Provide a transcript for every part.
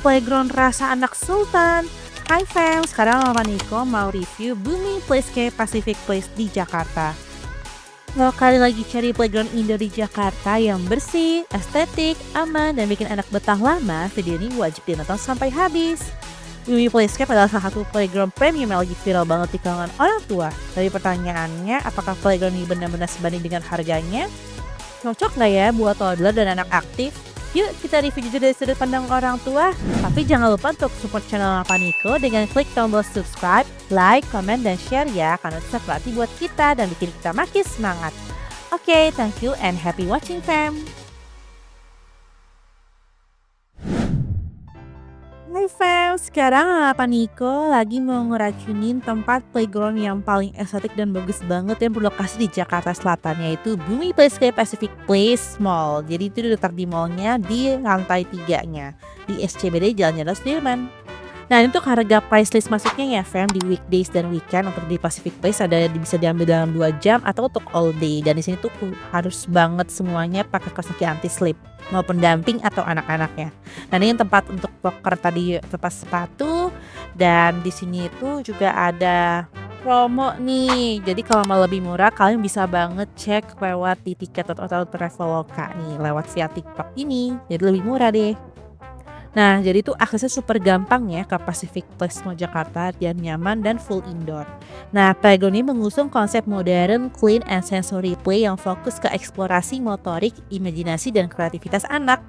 playground rasa anak sultan. Hai fam, sekarang Mama Niko mau review Bumi Playscape Pacific Place di Jakarta. Kalau kalian lagi cari playground indoor di Jakarta yang bersih, estetik, aman, dan bikin anak betah lama, video ini wajib ditonton sampai habis. Bumi Playscape adalah salah satu playground premium yang lagi viral banget di kalangan orang tua. Dari pertanyaannya, apakah playground ini benar-benar sebanding dengan harganya? Cocok nggak ya buat toddler dan anak aktif? Yuk kita review jujur dari sudut pandang orang tua. Tapi jangan lupa untuk support channel Mama Niko dengan klik tombol subscribe, like, comment, dan share ya. Karena itu berarti buat kita dan bikin kita makin semangat. Oke, thank you and happy watching fam. Hai fam, sekarang Mama Niko lagi mau ngeracunin tempat playground yang paling estetik dan bagus banget yang berlokasi di Jakarta Selatan, yaitu Bumi Playscape Pacific Place Mall. Jadi itu terletak di mallnya di lantai 3-nya di SCBD Jalan Jenderal Sudirman. Nah, ini tuh harga price list masuknya ya fam, di weekdays dan weekend. Untuk di Pacific Place ada bisa diambil dalam 2 jam atau untuk all day. Dan di sini tuh harus banget semuanya pakai kaos kaki anti slip, mau pendamping atau anak-anaknya. Nah, ini tempat untuk locker tadi, tempat sepatu, dan di sini itu juga ada promo nih. Jadi kalau mau lebih murah kalian bisa banget cek lewat di tiket atau Traveloka nih, lewat via TikTok ini. Jadi lebih murah deh. Nah, jadi itu aksesnya super gampang ya ke Pacific Place Mall Jakarta, dan nyaman dan full indoor. Nah, playground ini mengusung konsep modern, clean, and sensory play yang fokus ke eksplorasi motorik, imajinasi, dan kreativitas anak.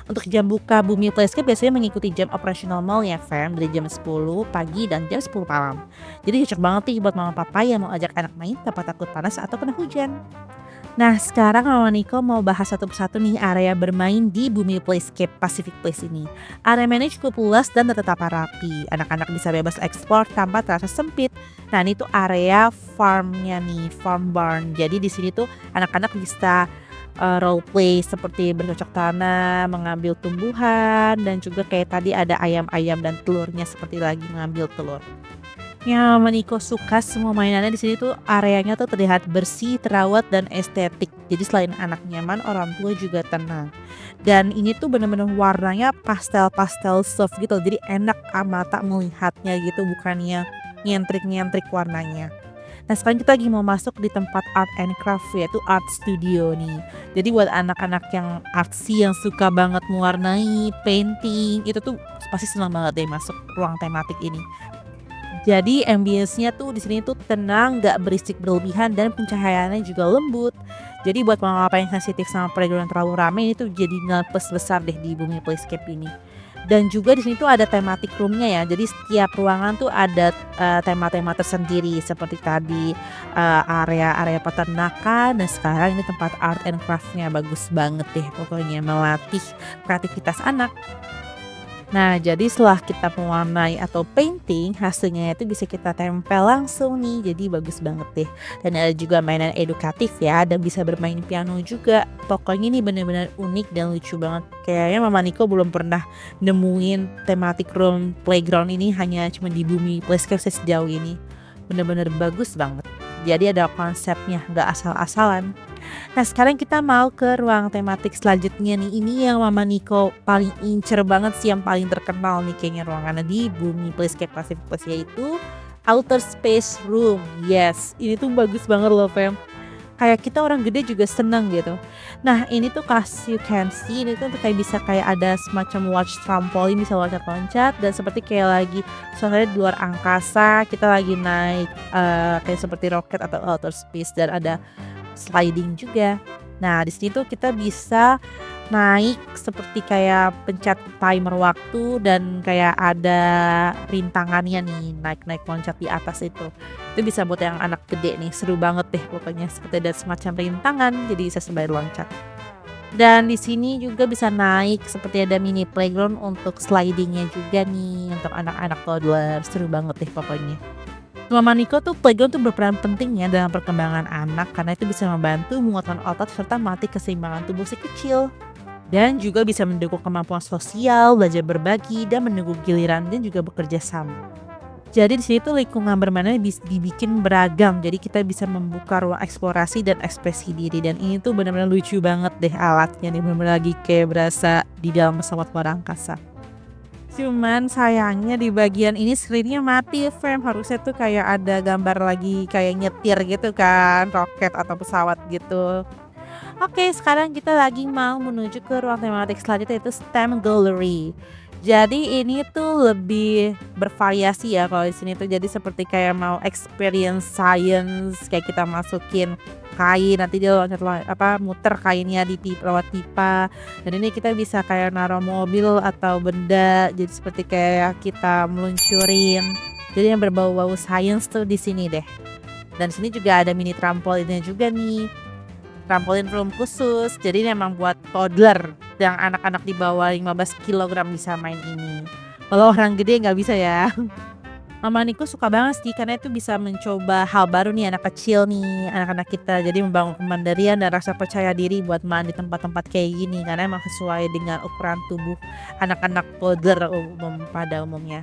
Untuk jam buka Bumi Playscape biasanya mengikuti jam operasional mall ya fam, dari jam 10 pagi dan jam 10 malam. Jadi cocok banget nih buat mama papa yang mau ajak anak main tanpa takut panas atau kena hujan. Nah, sekarang Mama Niko mau bahas satu persatu nih area bermain di Bumi Playscape Pacific Place ini. Area mainnya cukup luas dan tetap rapi. Anak-anak bisa bebas eksplor tanpa terasa sempit. Nah, ini tuh area farmnya nih, farm barn. Jadi di sini tuh anak-anak bisa role play seperti bercocok tanam, mengambil tumbuhan, dan juga kayak tadi ada ayam-ayam dan telurnya seperti lagi mengambil telur. Ya, Maniko suka semua mainannya di sini tuh areanya tuh terlihat bersih, terawat, dan estetik. Jadi selain anak nyaman, orang tua juga tenang. Dan ini tuh bener-bener warnanya pastel-pastel soft gitu. Jadi enak mata melihatnya gitu, bukannya nyentrik-nyentrik warnanya. Nah, sekarang kita lagi mau masuk di tempat art and craft, yaitu art studio nih. Jadi buat anak-anak yang artsy, yang suka banget mewarnai, painting, itu tuh pasti senang banget deh masuk ruang tematik ini. Jadi ambience-nya tuh di sini tuh tenang, gak berisik berlebihan, dan pencahayaannya juga lembut. Jadi buat mama-mama yang sensitif sama playground terlalu rame, ini tuh jadi plus besar deh di Bumi Playscape ini. Dan juga di sini tuh ada thematic room-nya ya. Jadi setiap ruangan tuh ada tema-tema tersendiri, seperti tadi area-area peternakan, dan sekarang ini tempat art and craft-nya bagus banget deh. Pokoknya melatih kreativitas anak. Nah, jadi setelah kita mewarnai atau painting, hasilnya itu bisa kita tempel langsung nih. Jadi bagus banget deh. Dan ada juga mainan edukatif ya, dan bisa bermain piano juga. Pokoknya ini benar-benar unik dan lucu banget. Kayaknya Mama Niko belum pernah nemuin thematic room playground ini, hanya cuma di Bumi Playscape sejauh ini. Benar-benar bagus banget. Jadi ada konsepnya, gak asal-asalan. Nah, sekarang kita mau ke ruang tematik selanjutnya nih. Ini yang Mama Niko paling incer banget sih, yang paling terkenal nih kayaknya ruangannya di Bumi Playscape Pacific Place, yaitu Outer Space Room. Yes, ini tuh bagus banget loh fam. Kayak kita orang gede juga seneng gitu. Nah, ini tuh as you can see, ini tuh kayak bisa kayak ada semacam watch trampolin, bisa loncat-loncat, dan seperti kayak lagi suasana di luar angkasa, kita lagi naik kayak seperti roket atau outer space, dan ada sliding juga. Nah, di sini tuh kita bisa naik seperti kayak pencet timer waktu, dan kayak ada rintangannya nih, naik-naik loncat di atas itu. Itu bisa buat yang anak gede nih, seru banget deh pokoknya, seperti ada semacam rintangan, jadi bisa sembari loncat. Dan di sini juga bisa naik seperti ada mini playground untuk slidingnya juga nih untuk anak-anak toddler, seru banget deh pokoknya. Mama Niko tuh playground tuh berperan penting ya dalam perkembangan anak, karena itu bisa membantu menguatkan otot serta melatih keseimbangan tubuh si kecil. Dan juga bisa mendukung kemampuan sosial, belajar berbagi, dan menunggu giliran, dan juga bekerja sama. Jadi di sini tuh lingkungan bermainnya dibikin beragam. Jadi kita bisa membuka ruang eksplorasi dan ekspresi diri. Dan ini tuh benar-benar lucu banget deh alatnya nih, benar-benar lagi kayak berasa di dalam pesawat luar angkasa. Cuman sayangnya di bagian ini screen-nya mati, Fam. Harusnya tuh kayak ada gambar lagi kayak nyetir gitu kan, roket atau pesawat gitu. Oke, sekarang kita lagi mau menuju ke ruang tematik selanjutnya yaitu STEM Gallery. Jadi ini tuh lebih bervariasi ya kalau di sini tuh jadi seperti kayak mau experience science kayak kita masukin kain nanti dia muter kainnya di lewat pipa dan ini kita bisa kayak naruh mobil atau benda jadi seperti kayak kita meluncurin jadi yang berbau-bau science tuh di sini deh. Dan sini juga ada mini trampolinnya juga nih. Trampolin room khusus, jadi ini emang buat toddler yang anak-anak di bawah 15 kilogram bisa main ini. Kalau orang gede nggak bisa ya. Mama Niko suka banget sih karena itu bisa mencoba hal baru nih anak kecil nih, anak-anak kita. Jadi membangun kemandirian dan rasa percaya diri buat main di tempat-tempat kayak gini karena emang sesuai dengan ukuran tubuh anak-anak toddler pada umumnya.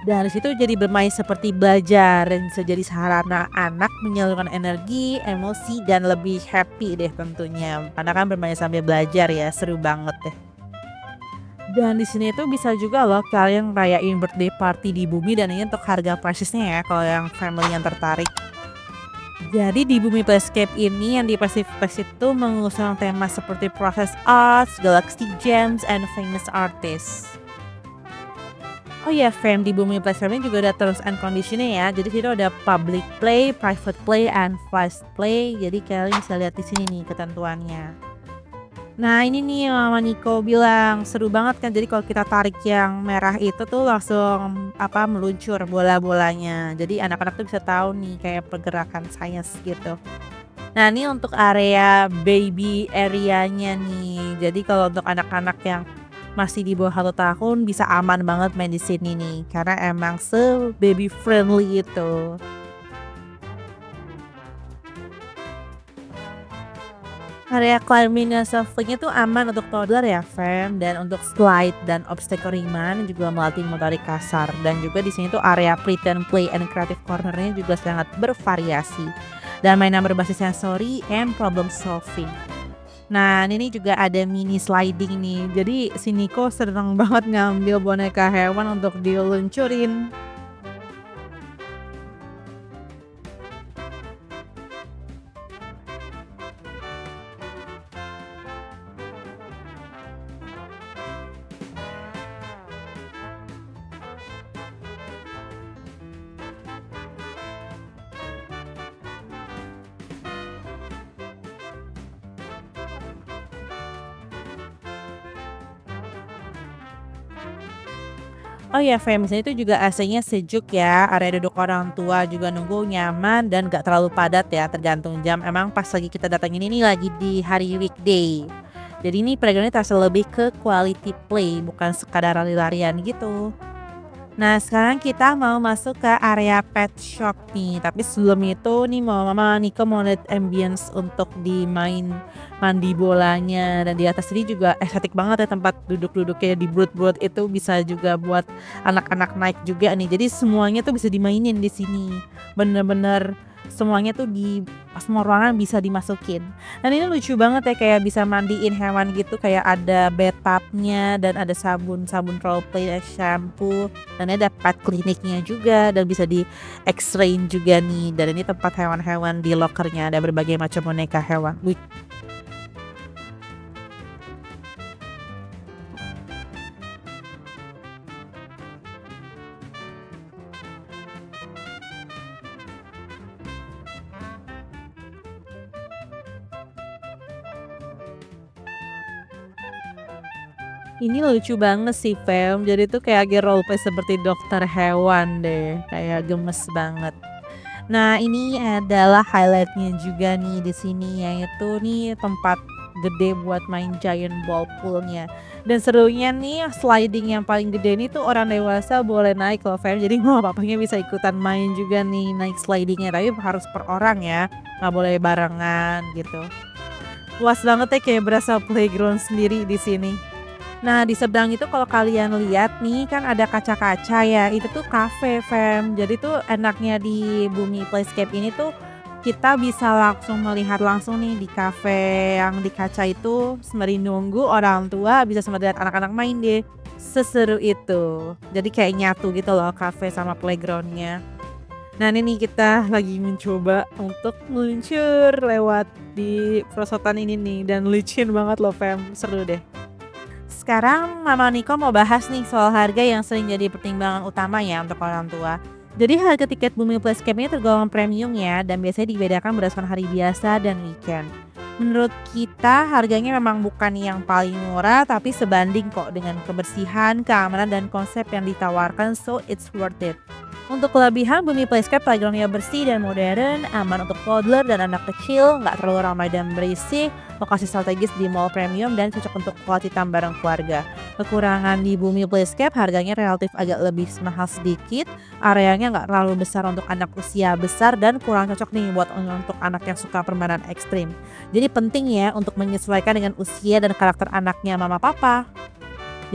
Dan di situ jadi bermain seperti belajar dan bisa jadi sarana anak menyalurkan energi, emosi dan lebih happy deh tentunya. Karena kan bermain sambil belajar ya, seru banget deh. Dan di sini tuh bisa juga loh kalian rayain birthday party di bumi dan ini untuk harga presisnya ya kalau yang family yang tertarik. Jadi di Bumi Playscape ini yang di Pacific Place itu mengusung tema seperti process arts, galaxy gems, and famous artists. Oh ya, fam di Bumi Playstore ini juga ada terms and conditionnya ya. Jadi situ ada public play, private play, and fast play. Jadi kalian bisa lihat di sini nih ketentuannya. Nah ini nih Mama Niko bilang seru banget kan. Jadi kalau kita tarik yang merah itu tuh langsung meluncur bola-bolanya. Jadi anak-anak tuh bisa tahu nih kayak pergerakan sains gitu. Nah ini untuk area baby area-nya nih. Jadi kalau untuk anak-anak yang masih di bawah 1 tahun bisa aman banget main di sini nih karena emang baby friendly itu. Area climbing dan shuffling tuh aman untuk toddler ya, fam, dan untuk slide dan obstacle ringan juga melatih motorik kasar dan juga di sini tuh area pretend play and creative cornernya juga sangat bervariasi dan mainan berbasis sensori and problem solving. Nah ini juga ada mini sliding nih. Jadi si Niko seneng banget ngambil boneka hewan untuk diluncurin. Oh ya fam, di sini tuh juga AC-nya sejuk ya. Area duduk orang tua juga nunggu nyaman dan gak terlalu padat ya tergantung jam. Emang pas lagi kita datangin ini lagi di hari weekday. Jadi ini playground terasa lebih ke quality play bukan sekadar lari-larian gitu. Nah sekarang kita mau masuk ke area pet shop nih. Tapi sebelum itu nih Mama Niko mau lihat ambience untuk mandi bolanya. Dan di atas ini juga estetik banget ya tempat duduk-duduk kayak di brood itu bisa juga buat anak-anak naik juga nih. Jadi semuanya tuh bisa dimainin di sini. Bener-bener semuanya tuh di semua ruangan bisa dimasukin. Dan ini lucu banget ya kayak bisa mandiin hewan gitu kayak ada bathtubnya dan ada sabun role play, shampoo dan ada pet kliniknya juga dan bisa di X-ray juga nih. Dan ini tempat hewan-hewan di lokernya ada berbagai macam boneka hewan. Wih. Ini lucu banget sih fam. Jadi tuh kayak lagi roleplay seperti dokter hewan deh. Kayak gemes banget. Nah ini adalah highlightnya juga nih di sini yaitu nih tempat gede buat main giant ball poolnya. Dan serunya nih sliding yang paling gede ini tuh orang dewasa boleh naik loh fam. Jadi mama papanya bisa ikutan main juga nih naik slidingnya. Tapi harus per orang ya. Nggak boleh barengan gitu. Luas banget ya kayak berasa playground sendiri di sini. Nah, di seberang itu kalau kalian lihat nih kan ada kaca-kaca ya. Itu tuh cafe, fam. Jadi tuh enaknya di Bumi Playscape ini tuh kita bisa langsung melihat langsung nih di cafe yang di kaca itu sembari nunggu orang tua bisa sembari lihat anak-anak main deh. Seseru itu. Jadi kayak nyatu gitu loh cafe sama playgroundnya. Nah ini nih kita lagi mencoba untuk meluncur lewat di perosotan ini nih dan licin banget loh Fam, seru deh. Sekarang Mama Niko mau bahas nih soal harga yang sering jadi pertimbangan utama ya untuk orang tua. Jadi harga tiket Bumi Plus Camp ini tergolong premium ya dan biasanya dibedakan berdasarkan hari biasa dan weekend. Menurut kita harganya memang bukan yang paling murah tapi sebanding kok dengan kebersihan, keamanan dan konsep yang ditawarkan, so it's worth it. Untuk kelebihan, Bumi Playscape playgroundnya bersih dan modern, aman untuk toddler dan anak kecil, nggak terlalu ramai dan berisik, lokasi strategis di mall premium dan cocok untuk quality time bareng keluarga. Kekurangan di Bumi Playscape harganya relatif agak lebih mahal sedikit, areanya nggak terlalu besar untuk anak usia besar dan kurang cocok nih buat untuk anak yang suka permainan ekstrim. Jadi penting ya untuk menyesuaikan dengan usia dan karakter anaknya mama papa.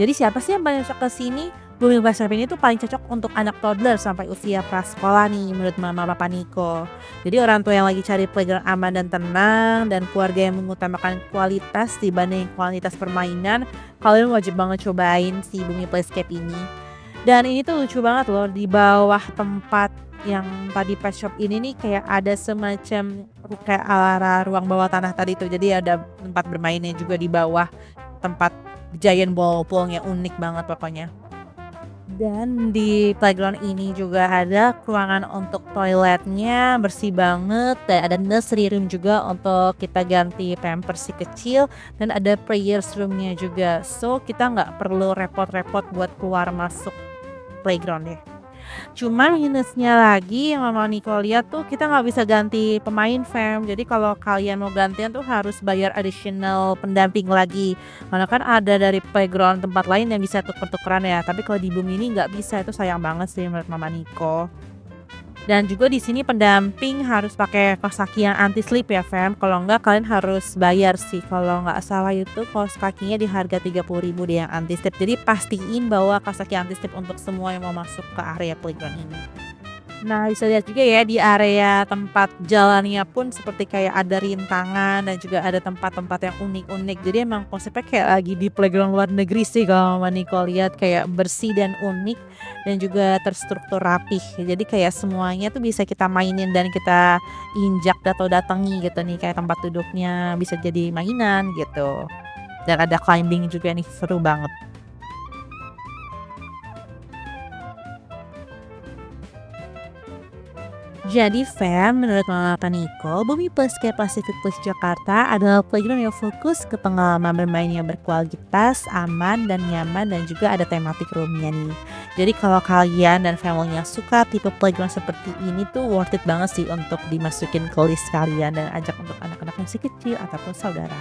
Jadi siapa sih yang paling cocok ke sini? Bumi Basrap ini tuh paling cocok untuk anak toddler sampai usia prasekolah nih menurut mama papa Niko. Jadi orang tua yang lagi cari playground aman dan tenang dan keluarga yang mengutamakan kualitas dibanding kualitas permainan, kalian wajib banget cobain si Bumi Playscape ini. Dan ini tuh lucu banget loh, di bawah tempat yang tadi pet shop ini nih kayak ada semacam kayak ala ruang bawah tanah tadi tuh. Jadi ada tempat bermainnya juga di bawah tempat giant ball pool yang unik banget pokoknya. Dan di playground ini juga ada ruangan untuk toiletnya bersih banget dan ada nursery room juga untuk kita ganti pampers si kecil dan ada prayers roomnya juga. So kita nggak perlu repot-repot buat keluar masuk playground ya. Cuman minusnya lagi yang Mama Niko lihat tuh kita nggak bisa ganti pemain fam. Jadi kalau kalian mau gantian tuh harus bayar additional pendamping lagi. Karena kan ada dari playground tempat lain yang bisa tuker-tukeran ya. Tapi kalau di Bumi ini nggak bisa, itu sayang banget sih menurut Mama Niko. Dan juga di sini pendamping harus pakai kaos kaki yang anti slip ya fam. Kalau enggak kalian harus bayar sih. Kalau nggak salah itu kaos kakinya di harga 30.000 deh yang anti slip. Jadi pastiin bawa kaos kaki anti slip untuk semua yang mau masuk ke area playground ini. Nah, bisa lihat juga ya di area tempat jalannya pun seperti kayak ada rintangan dan juga ada tempat-tempat yang unik-unik. Jadi emang konsepnya kayak lagi di playground luar negeri sih kalau Mama Niko lihat, kayak bersih dan unik dan juga terstruktur rapih. Jadi kayak semuanya tuh bisa kita mainin dan kita injak atau datangi gitu nih, kayak tempat duduknya bisa jadi mainan gitu. Dan ada climbing juga nih, seru banget. Jadi fam, menurut Mama Paniko, Bumi Playscape Pacific Place Jakarta adalah playground yang fokus ke pengalaman bermain yang berkualitas, aman dan nyaman dan juga ada tematik roomnya nih. Jadi kalau kalian dan family yang suka tipe playground seperti ini tuh worth it banget sih untuk dimasukin ke list kalian dan ajak untuk anak-anak masih kecil ataupun saudara.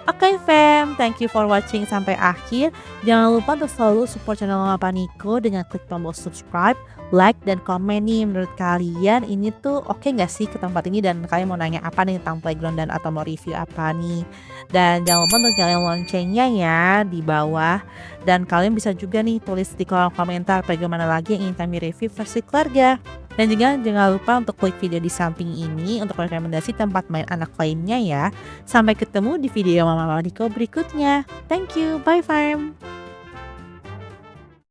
Oke fam, thank you for watching sampai akhir. Jangan lupa untuk selalu support channel Mama Paniko dengan klik tombol subscribe, like, dan komen nih menurut kalian ini tuh oke nggak sih ke tempat ini dan kalian mau nanya apa nih tentang playground dan atau mau review apa nih. Dan jangan lupa untuk nyalain loncengnya ya di bawah. Dan kalian bisa juga nih tulis di kolom komentar playground mana lagi yang ingin kami review versi keluarga. Dan juga jangan lupa untuk klik video di samping ini untuk rekomendasi tempat main anak lainnya ya. Sampai ketemu di video Mama Mariko berikutnya. Thank you, bye fam.